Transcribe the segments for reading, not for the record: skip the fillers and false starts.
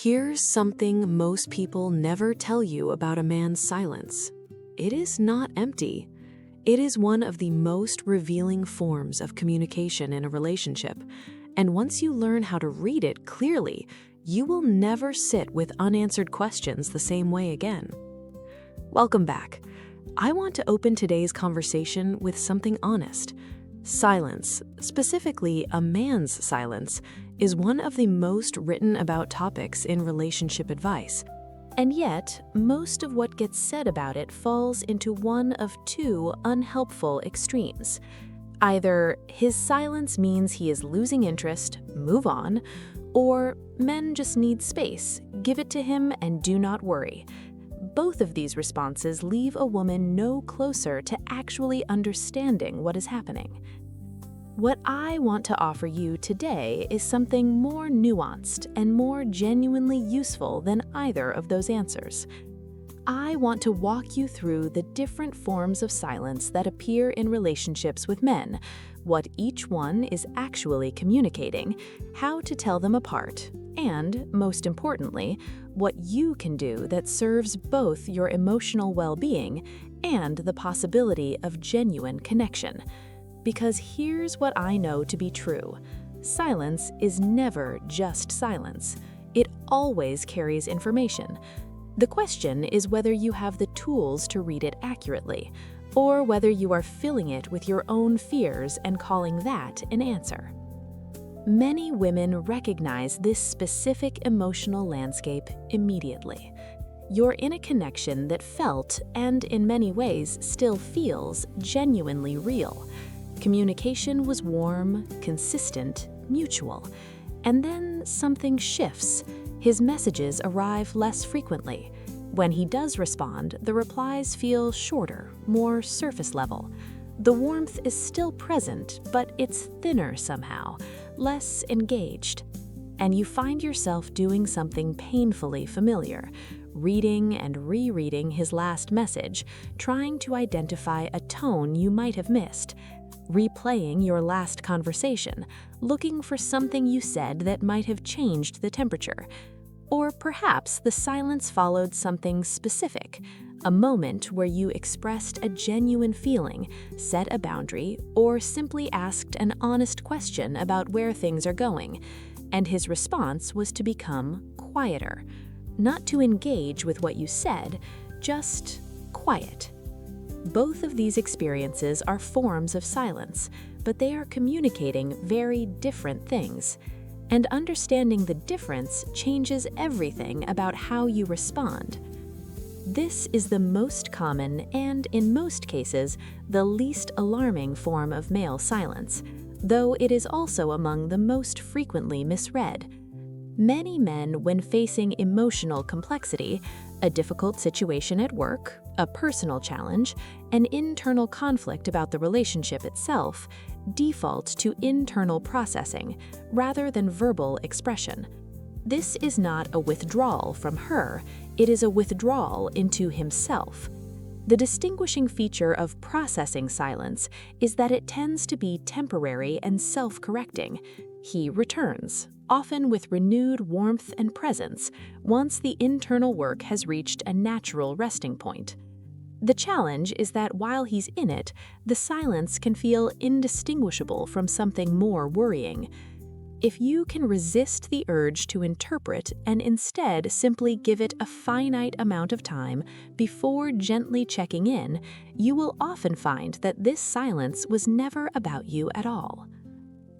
Here's something most people never tell you about a man's silence. It is not empty. It is one of the most revealing forms of communication in a relationship, and once you learn how to read it clearly, you will never sit with unanswered questions the same way again. Welcome back. I want to open today's conversation with something honest. Silence, specifically a man's silence, is one of the most written about topics in relationship advice. And yet, most of what gets said about it falls into one of two unhelpful extremes. Either his silence means he is losing interest, move on, or men just need space, give it to him and do not worry. Both of these responses leave a woman no closer to actually understanding what is happening. What I want to offer you today is something more nuanced and more genuinely useful than either of those answers. I want to walk you through the different forms of silence that appear in relationships with men, what each one is actually communicating, how to tell them apart, and, most importantly, what you can do that serves both your emotional well-being and the possibility of genuine connection. Because here's what I know to be true. Silence is never just silence. It always carries information. The question is whether you have the tools to read it accurately, or whether you are filling it with your own fears and calling that an answer. Many women recognize this specific emotional landscape immediately. You're in a connection that felt, and in many ways still feels, genuinely real. Communication was warm, consistent, mutual. And then something shifts. His messages arrive less frequently. When he does respond, the replies feel shorter, more surface level. The warmth is still present, but it's thinner somehow, less engaged. And you find yourself doing something painfully familiar, reading and rereading his last message, trying to identify a tone you might have missed, replaying your last conversation, looking for something you said that might have changed the temperature. Or perhaps the silence followed something specific, a moment where you expressed a genuine feeling, set a boundary, or simply asked an honest question about where things are going, and his response was to become quieter. Not to engage with what you said, just quiet. Both of these experiences are forms of silence, but they are communicating very different things. And understanding the difference changes everything about how you respond. This is the most common and, in most cases, the least alarming form of male silence, though it is also among the most frequently misread. Many men, when facing emotional complexity, a difficult situation at work, a personal challenge, an internal conflict about the relationship itself, default to internal processing rather than verbal expression. This is not a withdrawal from her, it is a withdrawal into himself. The distinguishing feature of processing silence is that it tends to be temporary and self-correcting. He returns, often with renewed warmth and presence, once the internal work has reached a natural resting point. The challenge is that while he's in it, the silence can feel indistinguishable from something more worrying. If you can resist the urge to interpret and instead simply give it a finite amount of time before gently checking in, you will often find that this silence was never about you at all.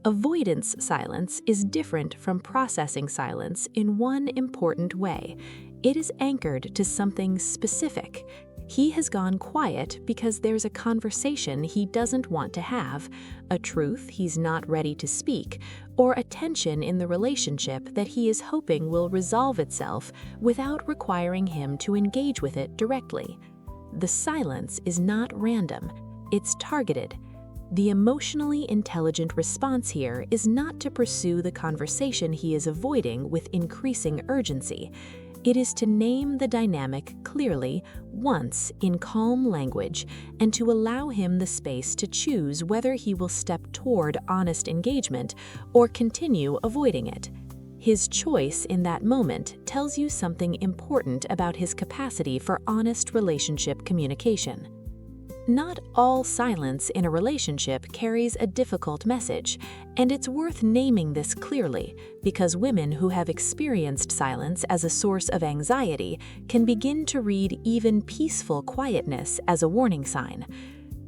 Avoidance silence is different from processing silence in one important way. It is anchored to something specific. He has gone quiet because there's a conversation he doesn't want to have, a truth he's not ready to speak, or a tension in the relationship that he is hoping will resolve itself without requiring him to engage with it directly. The silence is not random, it's targeted. The emotionally intelligent response here is not to pursue the conversation he is avoiding with increasing urgency. It is to name the dynamic clearly once in calm language and to allow him the space to choose whether he will step toward honest engagement or continue avoiding it. His choice in that moment tells you something important about his capacity for honest relationship communication. Not all silence in a relationship carries a difficult message, and it's worth naming this clearly because women who have experienced silence as a source of anxiety can begin to read even peaceful quietness as a warning sign.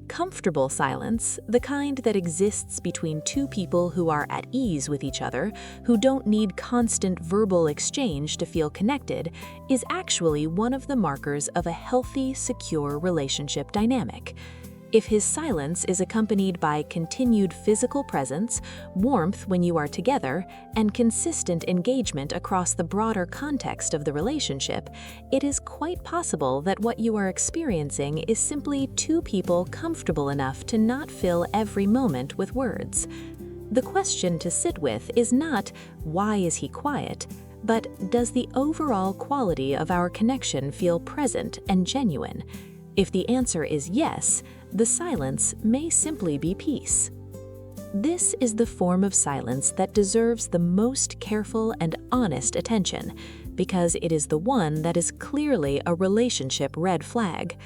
Comfortable silence, the kind that exists between two people who are at ease with each other, who don't need constant verbal exchange to feel connected, is actually one of the markers of a healthy, secure relationship dynamic. If his silence is accompanied by continued physical presence, warmth when you are together, and consistent engagement across the broader context of the relationship, it is quite possible that what you are experiencing is simply two people comfortable enough to not fill every moment with words. The question to sit with is not, why is he quiet? But does the overall quality of our connection feel present and genuine? If the answer is yes, the silence may simply be peace. This is the form of silence that deserves the most careful and honest attention, because it is the one that is clearly a relationship red flag.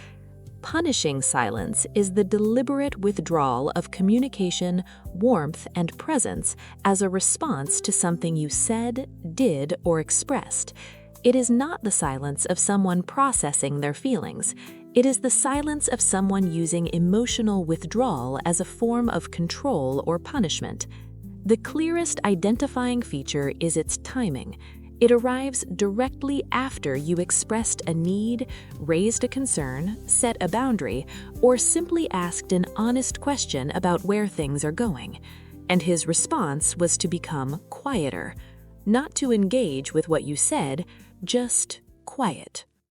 Punishing silence is the deliberate withdrawal of communication, warmth, and presence as a response to something you said, did, or expressed. It is not the silence of someone processing their feelings. It is the silence of someone using emotional withdrawal as a form of control or punishment. The clearest identifying feature is its timing. It arrives directly after you expressed a need, raised a concern, set a boundary, or simply asked an honest question about where things are going. And his response was to become quieter, not to engage with what you said, just quiet.